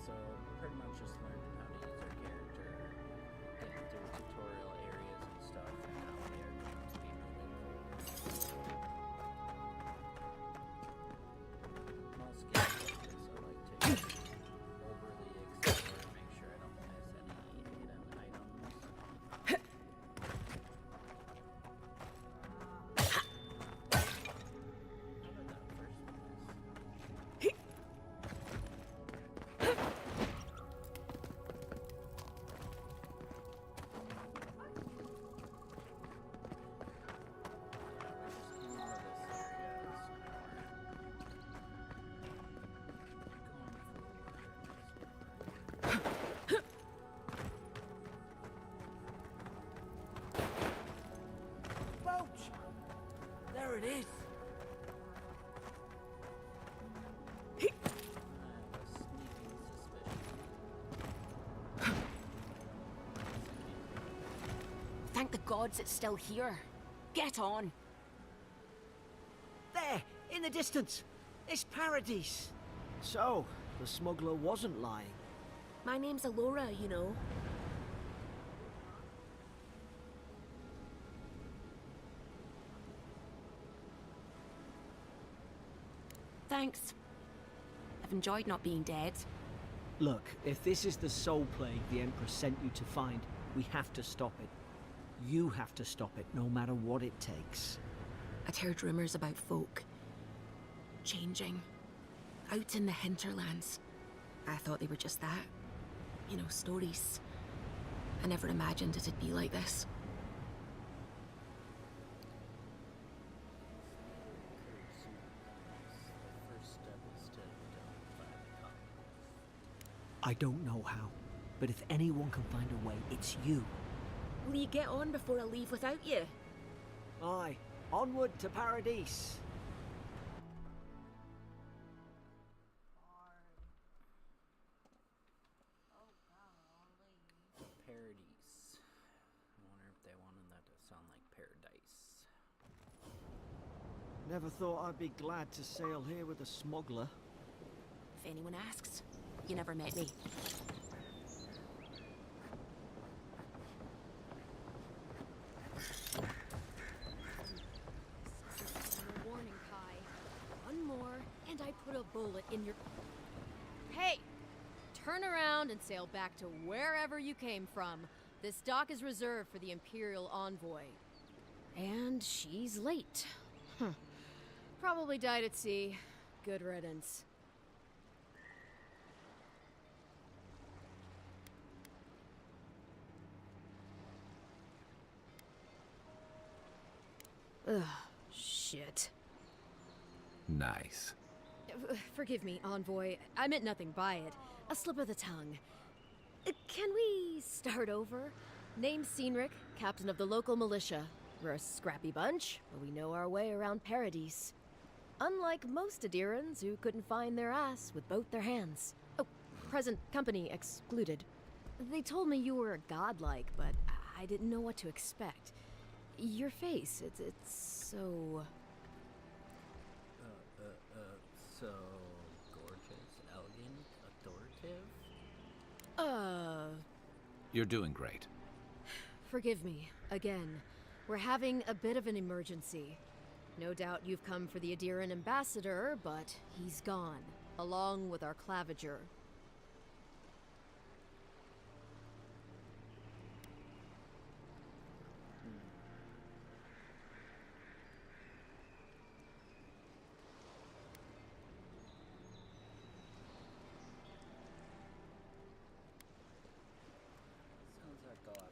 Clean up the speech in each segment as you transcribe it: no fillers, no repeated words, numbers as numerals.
so pretty much just learning how to use our character, getting through tutorial areas and stuff, and now we are going to be moving forward. Most games like this, I like to overly explore, make sure I don't miss any hidden items. There it is. Thank the gods it's still here. Get on. There, in the distance. It's Paradise. So, the smuggler wasn't lying. My name's Alora, you know. Thanks. I've enjoyed not being dead. Look, if this is the soul plague the Empress sent you to find, we have to stop it. You have to stop it, no matter what it takes. I'd heard rumors about folk changing out in the hinterlands. I thought they were just that. You know, stories. I never imagined it'd be like this. I don't know how, but if anyone can find a way, it's you. Will you get on before I leave without you? Aye, onward to Paradise. Paradise. I wonder if they wanted that to sound like paradise. Never thought I'd be glad to sail here with a smuggler. If anyone asks, you never met me. Warning, Kai. One more, and I put a bullet in your... Hey! Turn around and sail back to wherever you came from. This dock is reserved for the Imperial Envoy. And she's late. Probably died at sea. Good riddance. Ugh, shit. Nice. Forgive me, Envoy. I meant nothing by it. A slip of the tongue. Can we start over? Name's Cynric, captain of the local militia. We're a scrappy bunch, but we know our way around Paradise. Unlike most Adirans who couldn't find their ass with both their hands. Oh, present company excluded. They told me you were godlike, but I didn't know what to expect. Your face, it's so... So gorgeous, elegant, authoritative? You're doing great. Forgive me, again. We're having a bit of an emergency. No doubt you've come for the Adiran ambassador, but he's gone, along with our claviger.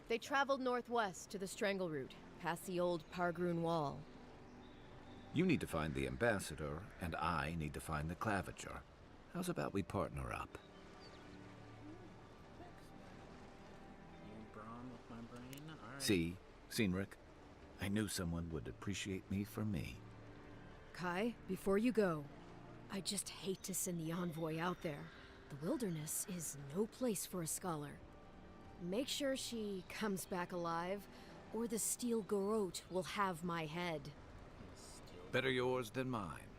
They traveled northwest to the Strangle Route, past the old Pargroon Wall. You need to find the ambassador, and I need to find the claviger. How's about we partner up? You brawn with my brain? Alright. See, Cynric, I knew someone would appreciate me for me. Kai, before you go, I just hate to send the envoy out there. The wilderness is no place for a scholar. Make sure she comes back alive, or the steel garrote will have my head. Better yours than mine.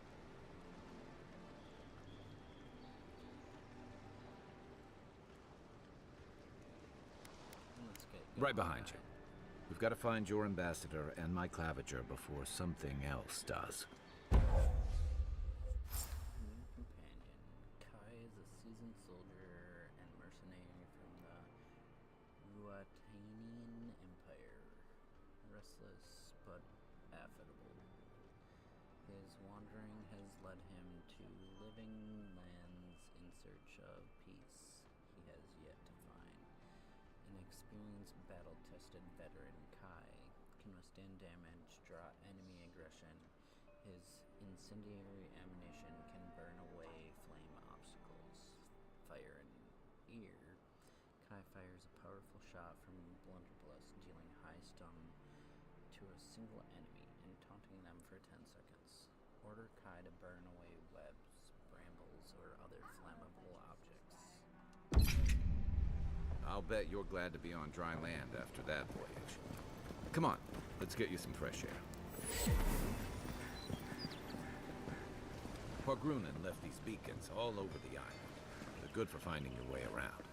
Right behind you. We've got to find your ambassador and my claviger before something else does. New companion. Kai is a seasoned soldier and mercenary from the Ruatanian Empire. Restless but affable. His wandering has led him to living lands in search of peace he has yet to find. An experienced battle-tested veteran, Kai can withstand damage, draw enemy aggression. His incendiary ammunition can burn away flame obstacles. Fire and ear. Kai fires a powerful shot from blunderbuss, dealing high stun to a single enemy and taunting them for 10 seconds. Order Kai to burn away webs, brambles, or other flammable objects. I'll bet you're glad to be on dry land after that voyage. Come on, let's get you some fresh air. Pargrunen left these beacons all over the island. They're good for finding your way around.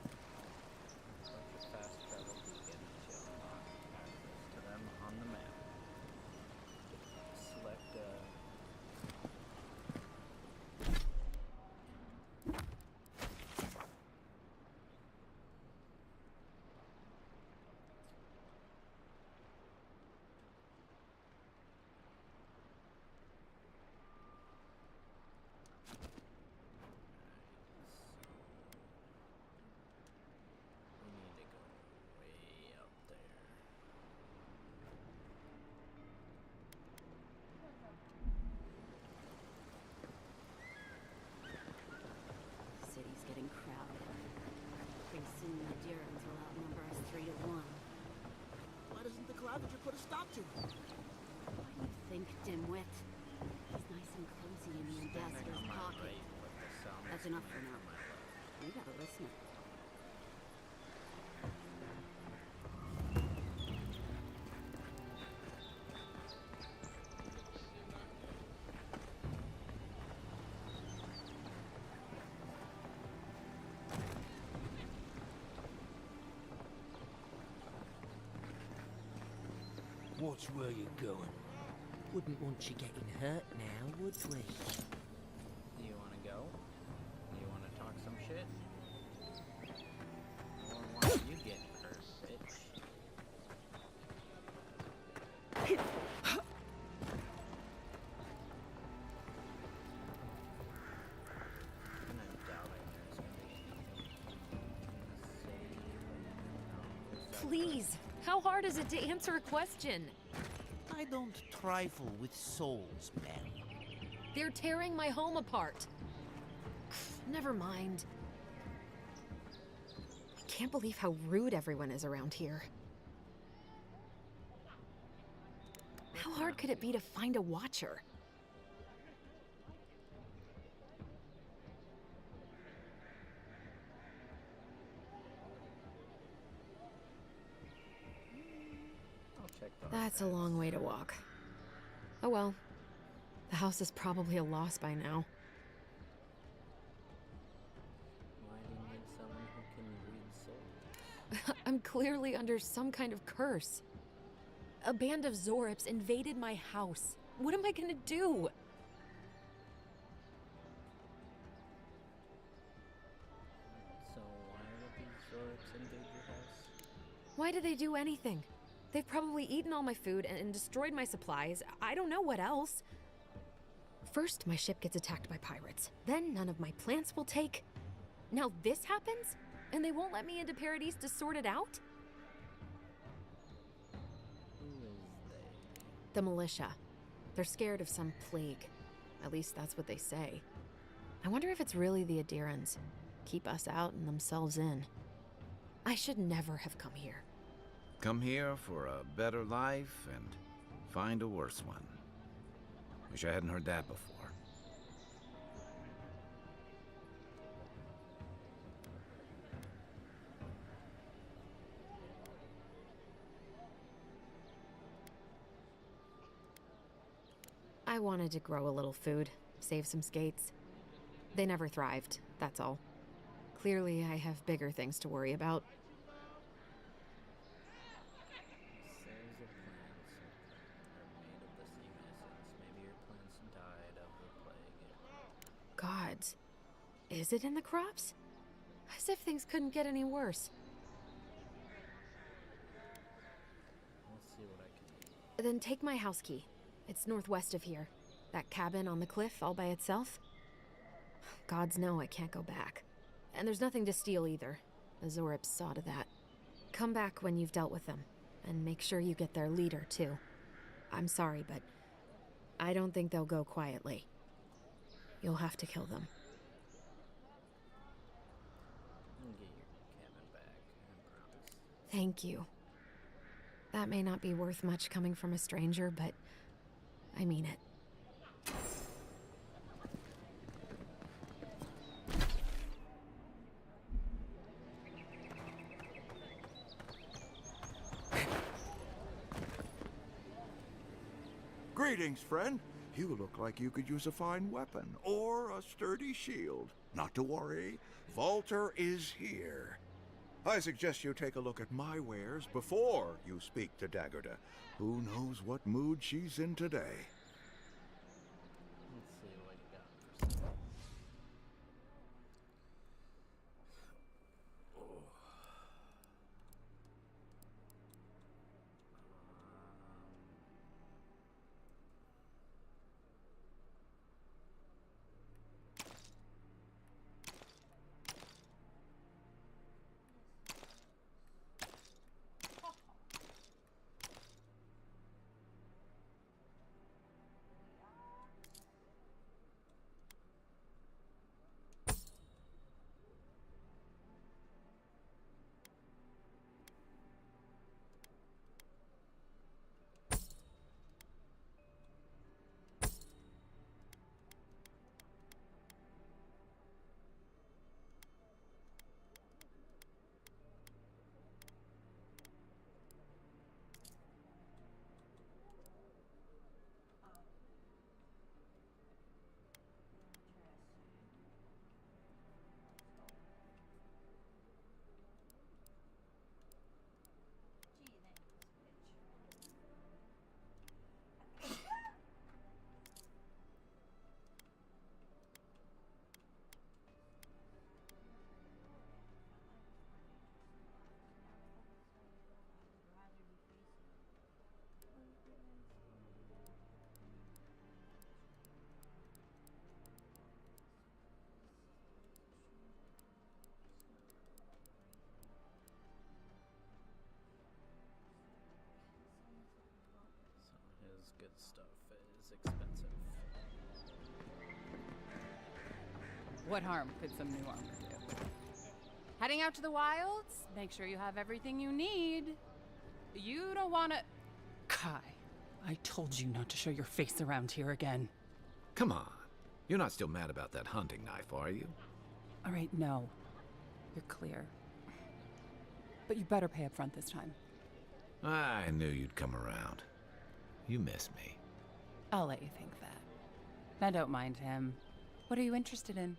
Select the fast travel beacon to unlock access to them on the map. Select we need to go way up there. City's getting crowded. Pretty soon the Durans will outnumber us 3 to 1. Why doesn't the Claviger put a stop to it? What do you think, dimwit? He's nice and cozy in the ambassador's On my pocket. right, but the sound That's is enough for coming now. from my left. We got a listener. Watch where you're going. Wouldn't want you getting hurt now, would we? Do you want to go? Do you want to talk some shit? Or why don't you get hurt, bitch? And I'm doubting there's going to be anything in the city, but no. Please, how hard is it to answer a question? I don't trifle with souls, Mary. They're tearing my home apart. Never mind. I can't believe how rude everyone is around here. How hard could it be to find a watcher? I'll check the That's a archives. long way to walk. Oh well. The house is probably a loss by now. Why do you need someone who can read souls? I'm clearly under some kind of curse. A band of Zorips invaded my house. What am I gonna do? So why would these Zorips invade your house? Why did they do anything? They've probably eaten all my food and destroyed my supplies. I don't know what else. First, my ship gets attacked by pirates. Then none of my plants will take. Now this happens? And they won't let me into Paradise to sort it out? Who is they? The militia. They're scared of some plague. At least that's what they say. I wonder if it's really the Adirans. Keep us out and themselves in. I should never have come here. Come here for a better life and find a worse one. Wish I hadn't heard that before. I wanted to grow a little food, save some skates. They never thrived, that's all. Clearly, I have bigger things to worry about. But is it in the crops? As if things couldn't get any worse. Let's see what I can do. Then take my house key. It's northwest of here. That cabin on the cliff all by itself. Gods know I can't go back. And there's nothing to steal either. The Zorips saw to that. Come back when you've dealt with them. And make sure you get their leader, too. I'm sorry, but I don't think they'll go quietly. You'll have to kill them. You can get your cabin back, I promise. Thank you. That may not be worth much coming from a stranger, but I mean it. Greetings, friend. You look like you could use a fine weapon or a sturdy shield. Not to worry, Volter is here. I suggest you take a look at my wares before you speak to Daggerda. Who knows what mood she's in today? Let's see what you got for sale. His good stuff is expensive. What harm could some new armor do? Heading out to the wilds? Make sure you have everything you need. You don't want to... Kai, I told you not to show your face around here again. Come on. You're not still mad about that hunting knife, are you? All right, no. You're clear. But you better pay up front this time. I knew you'd come around. You miss me. I'll let you think that. Now don't mind him. What are you interested in?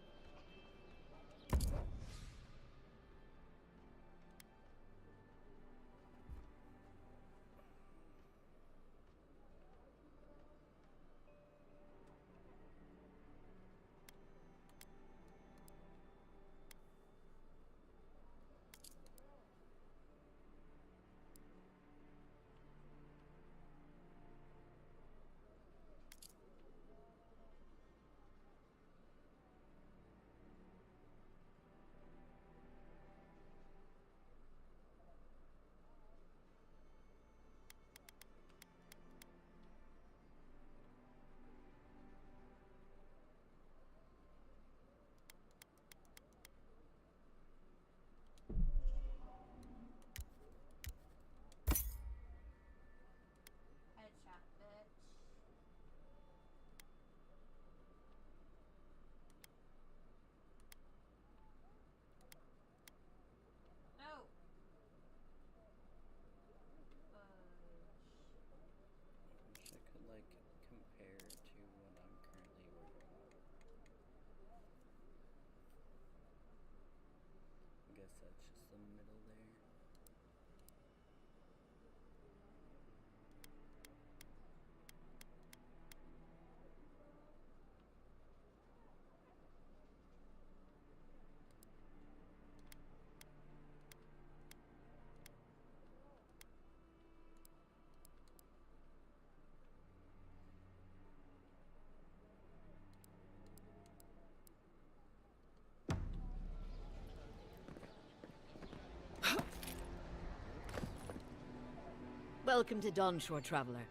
Welcome to Dawnshore, traveler.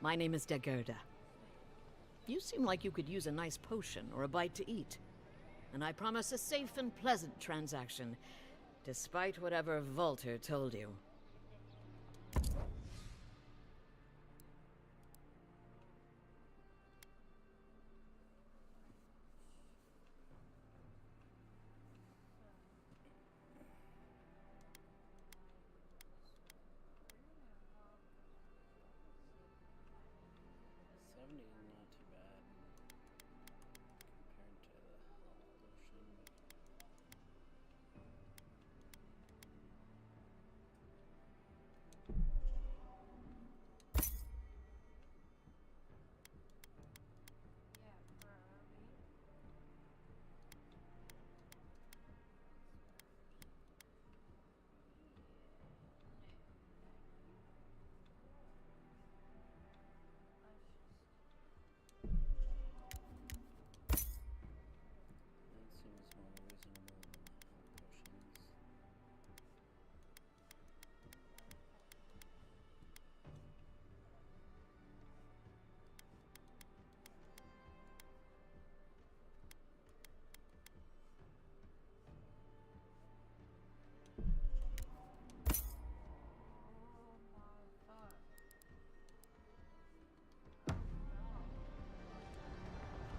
My name is Dagerda. You seem like you could use a nice potion or a bite to eat. And I promise a safe and pleasant transaction, despite whatever Volter told you.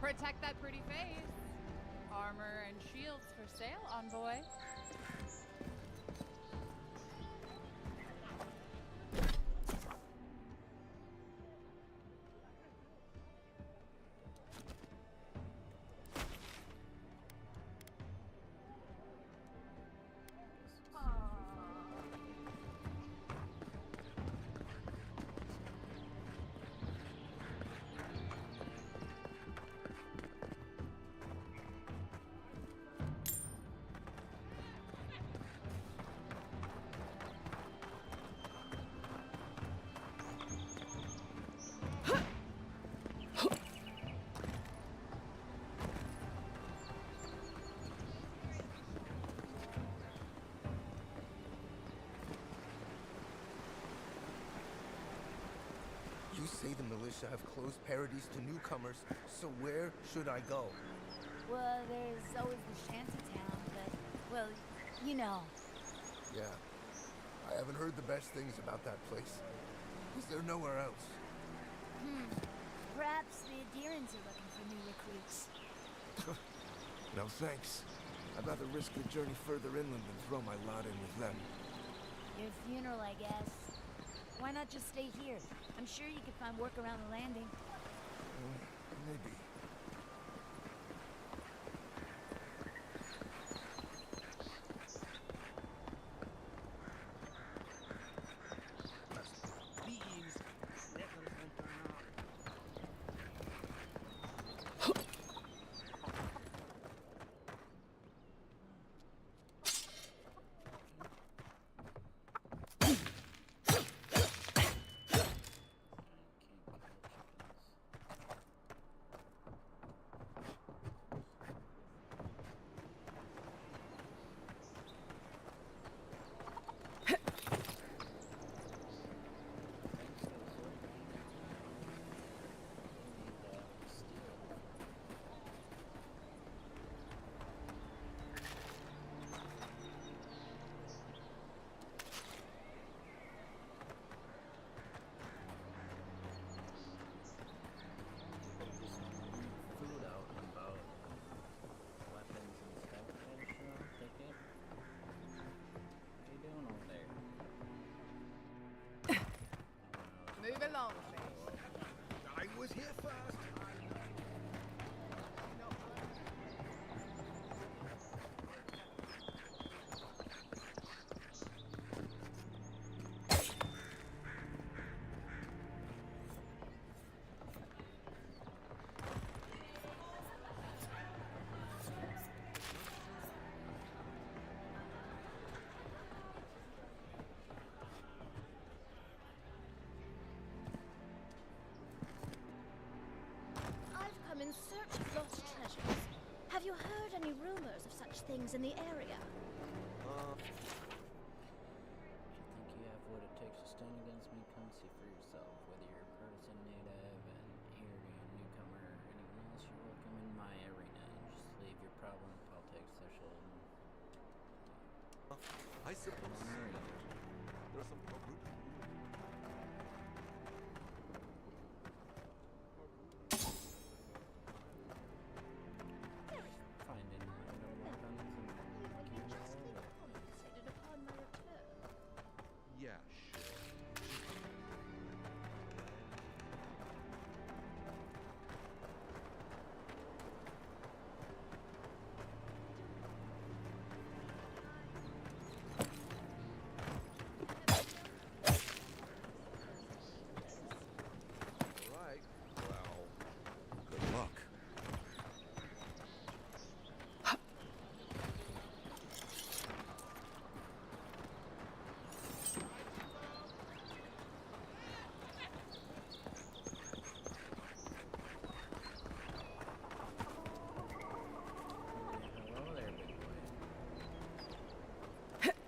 Protect that pretty face. Armor and shields for sale, envoy. You say the militia have closed Paradise to newcomers, so where should I go? Well, there's always the shantytown, but, well, you know. Yeah. I haven't heard the best things about that place. Is there nowhere else? Perhaps the Adherents are looking for new recruits. No thanks. I'd rather risk a journey further inland than throw my lot in with them. Your funeral, I guess. Why not just stay here? I'm sure you could find work around the landing. Maybe. Move along, I was here first. I'm in search of lost treasures. Have you heard any rumors of such things in the area? Do you think you have what it takes to stand against me, Council? suppose so. There's some Peru. Finding random weapons and Decided upon my return. Yeah, sure. Right. Well, good luck. hello there, big boy. Look at that.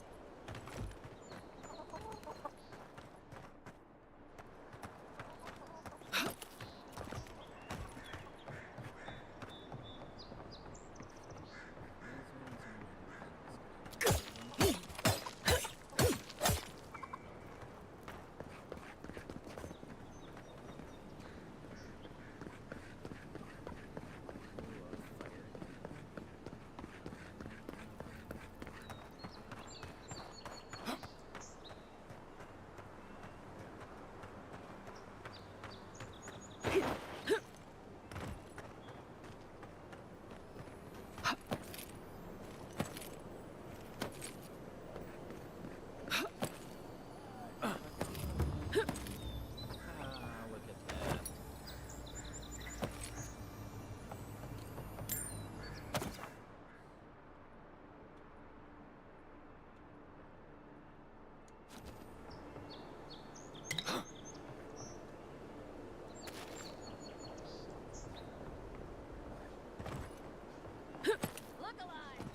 Look alive!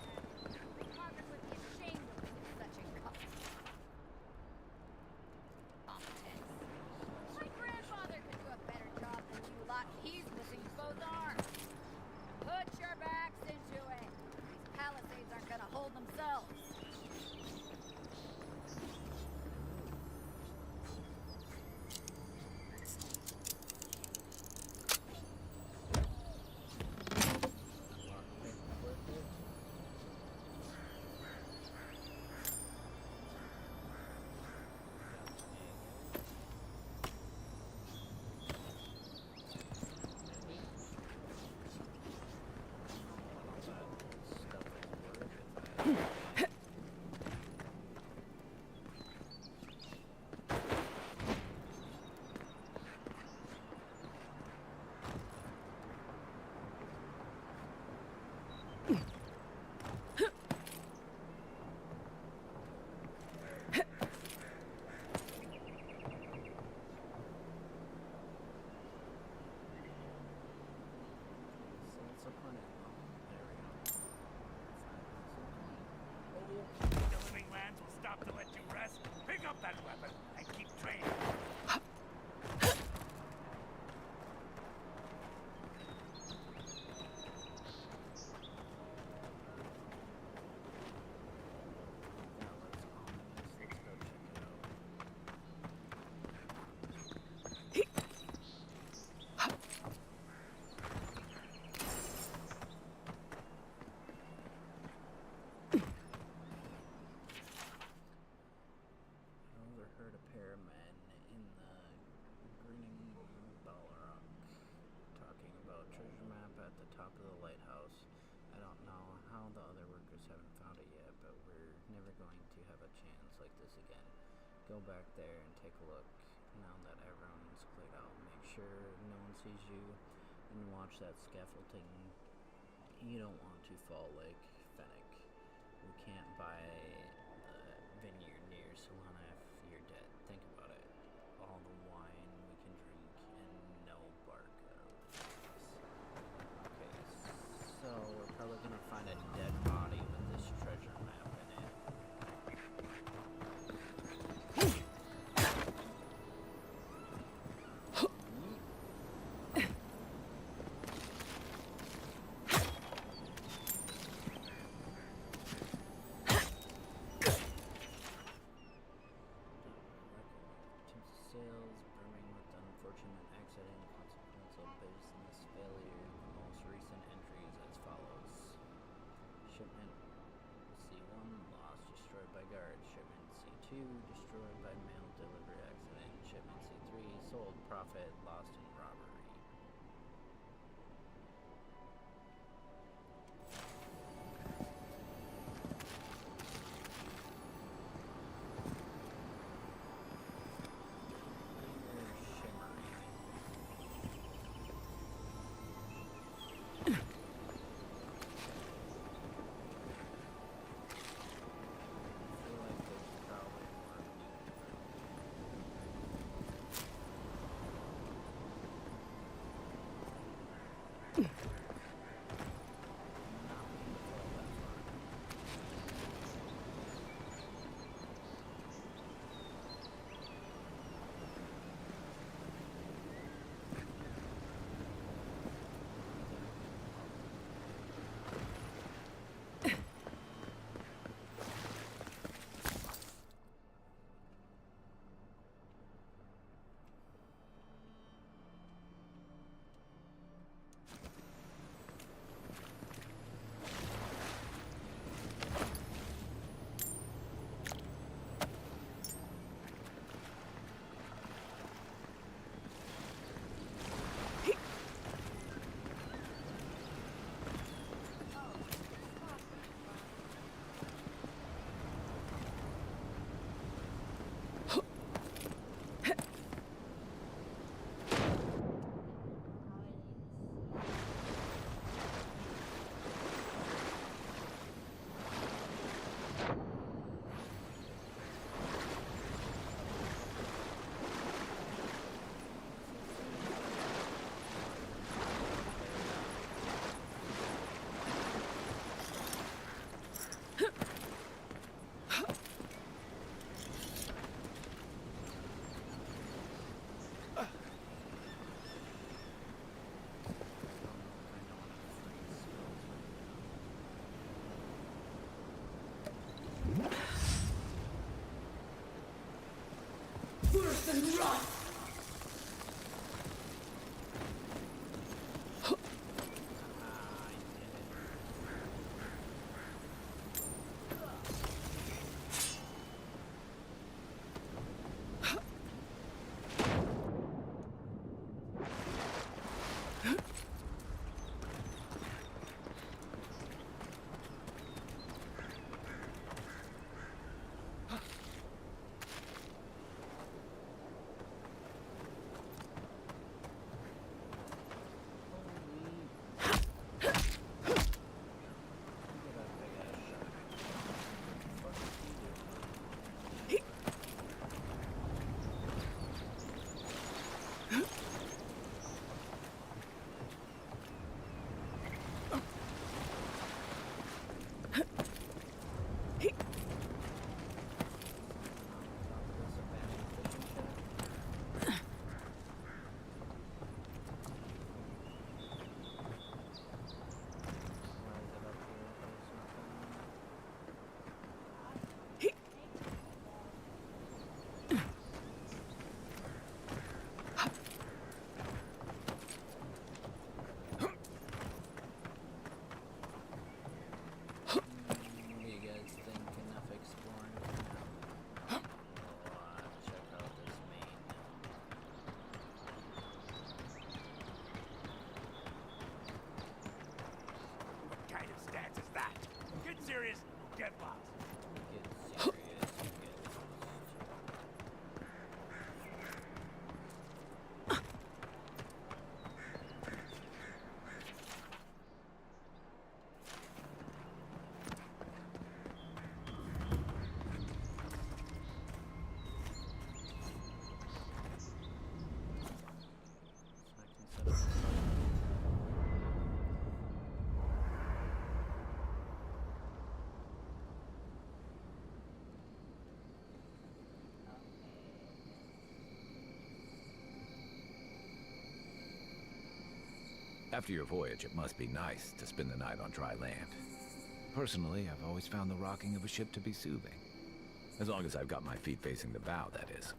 Congress would be ashamed of such incompetence. My grandfather could do a better job than you lot. He's missing both arms. Put your backs into it. These palisades aren't gonna hold themselves. The living lands will stop to let you rest. Pick up that weapon and keep training. Overheard a pair of men in the grinning Balrog talking about treasure map at the top of the lighthouse. I don't know how the other workers haven't found it yet, but we're never going to have a chance like this again. Go back there and take a look now that everyone's cleared out. Make sure no one sees you and watch that scaffolding. You don't want to fall like Fennec. We can't buy the vineyard near Solana if you're dead. Think about it. All the wine we can drink and no barker. Okay, so we're probably gonna find a dead body with this treasure map in it. sails, brimming with unfortunate accident, consequence of business failure. The most recent entries as follows. Shipment C1, lost, destroyed by guards. Shipment C2, destroyed by mail delivery accident. Shipment C3, sold, profit, lost in robbery. Worse than rot! Serious, get lost. After your voyage, it must be nice to spend the night on dry land. Personally, I've always found the rocking of a ship to be soothing. As long as I've got my feet facing the bow, that is.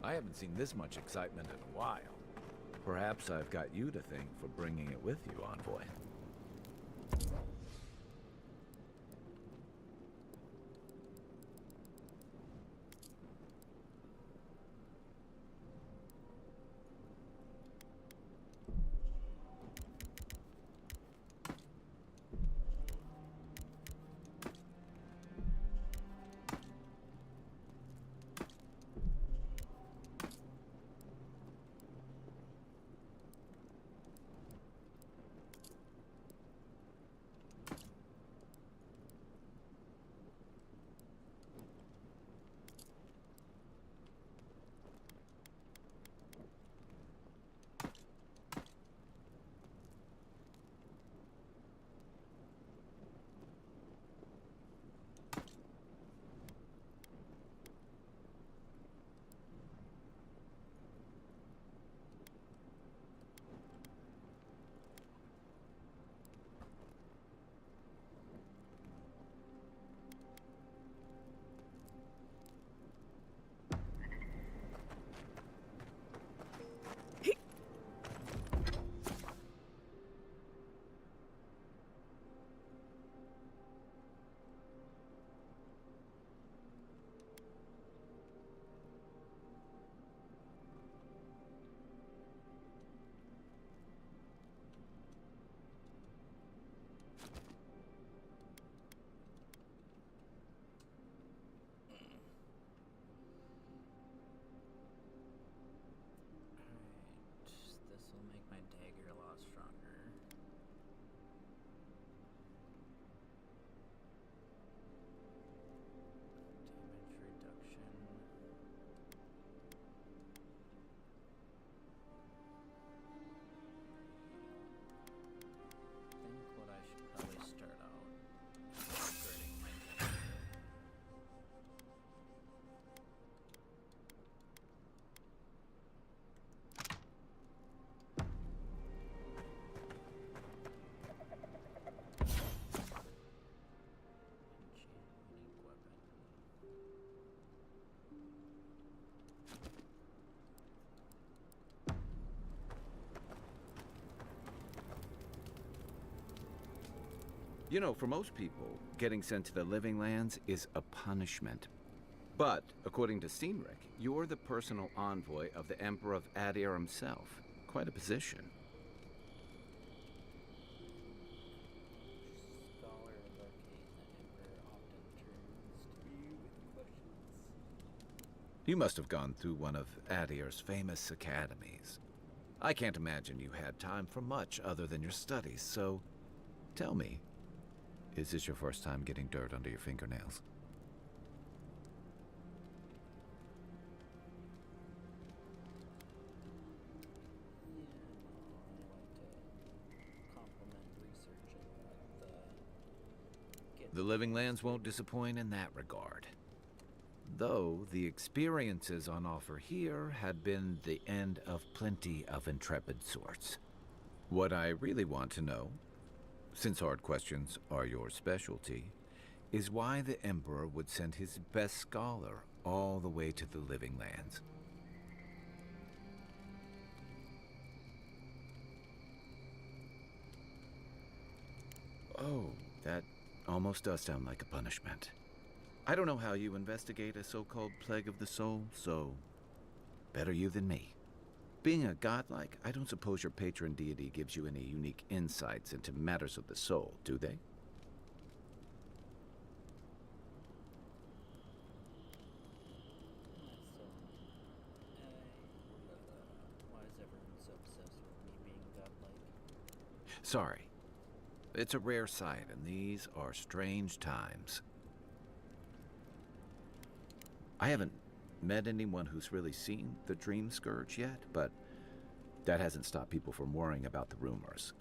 I haven't seen this much excitement in a while. Perhaps I've got you to thank for bringing it with you, Envoy. This will make my dagger a lot stronger. Damage reduction. I think what I should probably start out is upgrading my dagger. Unique weapon. You know, for most people, getting sent to the Living Lands is a punishment. But, according to Steenrick, you're the personal envoy of the Emperor of Adir himself. Quite a position. Scholar of Arcades, the Emperor often turns to you with questions. You must have gone through one of Adir's famous academies. I can't imagine you had time for much other than your studies, so tell me, is this your first time getting dirt under your fingernails? The Living Lands won't disappoint in that regard. Though the experiences on offer here had been the end of plenty of intrepid sorts. What I really want to know, since hard questions are your specialty, is why the Emperor would send his best scholar all the way to the Living Lands. Oh, that almost does sound like a punishment. I don't know how you investigate a so-called plague of the soul, so better you than me. Being a godlike, I don't suppose your patron deity gives you any unique insights into matters of the soul, do they? Why is everyone so obsessed with me being godlike? Sorry. It's a rare sight, and these are strange times. I haven't met anyone who's really seen the Dream Scourge yet, but that hasn't stopped people from worrying about the rumors.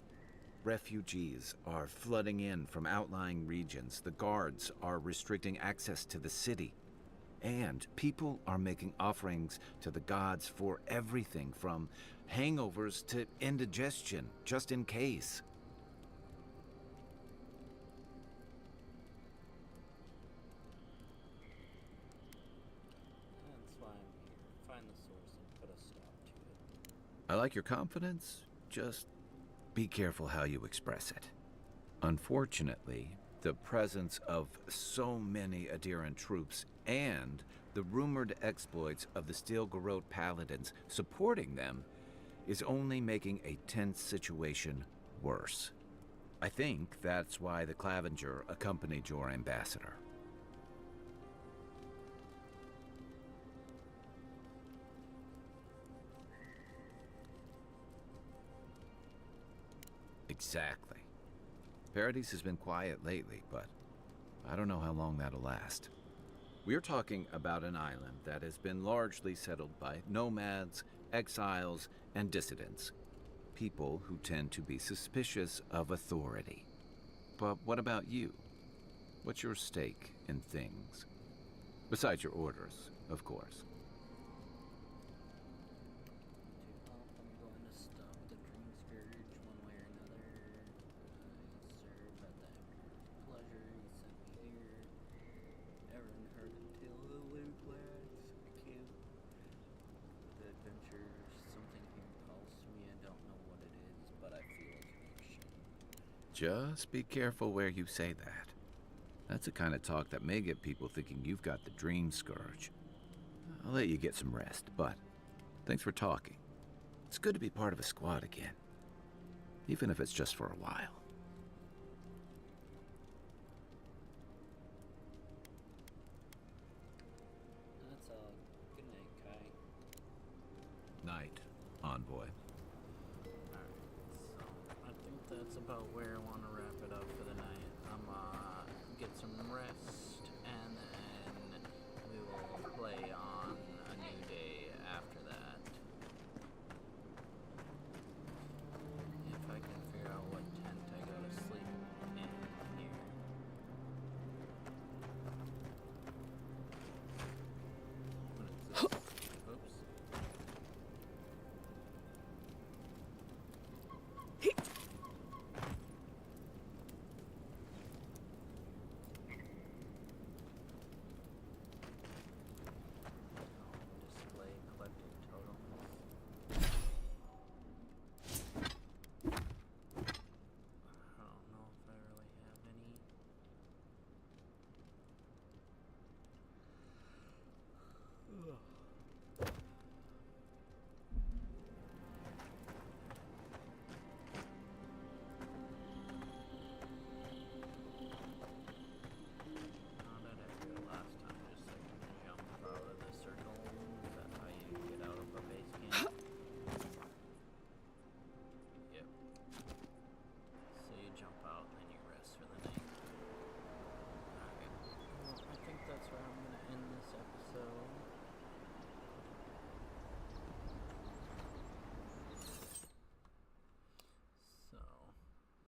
Refugees are flooding in from outlying regions. The guards are restricting access to the city. And people are making offerings to the gods for everything from hangovers to indigestion, just in case. That's why I'm here. Find the source I like your confidence, just be careful how you express it. Unfortunately, the presence of so many Adiran troops and the rumored exploits of the Steel Garrote paladins supporting them is only making a tense situation worse. I think that's why the Clavenger accompanied your ambassador. Exactly. Paradise has been quiet lately, but I don't know how long that'll last. We're talking about an island that has been largely settled by nomads, exiles, and dissidents. People who tend to be suspicious of authority. But what about you? What's your stake in things? Besides your orders, of course. I'm going to stop the Dream Scourge one way or another. I serve at the Emperor's pleasure. He sent me here. Never heard until the loot lads. I can't. The adventure, something here calls to me. I don't know what it is, but I feel a connection. Just be careful where you say that. That's the kind of talk that may get people thinking you've got the Dream Scourge. I'll let you get some rest, but thanks for talking. It's good to be part of a squad again, even if it's just for a while. That's all. Good night, Kai. Night, envoy. Alright, so I think that's about where I want to wrap it up for the night. I'm get some rest, and then we will play on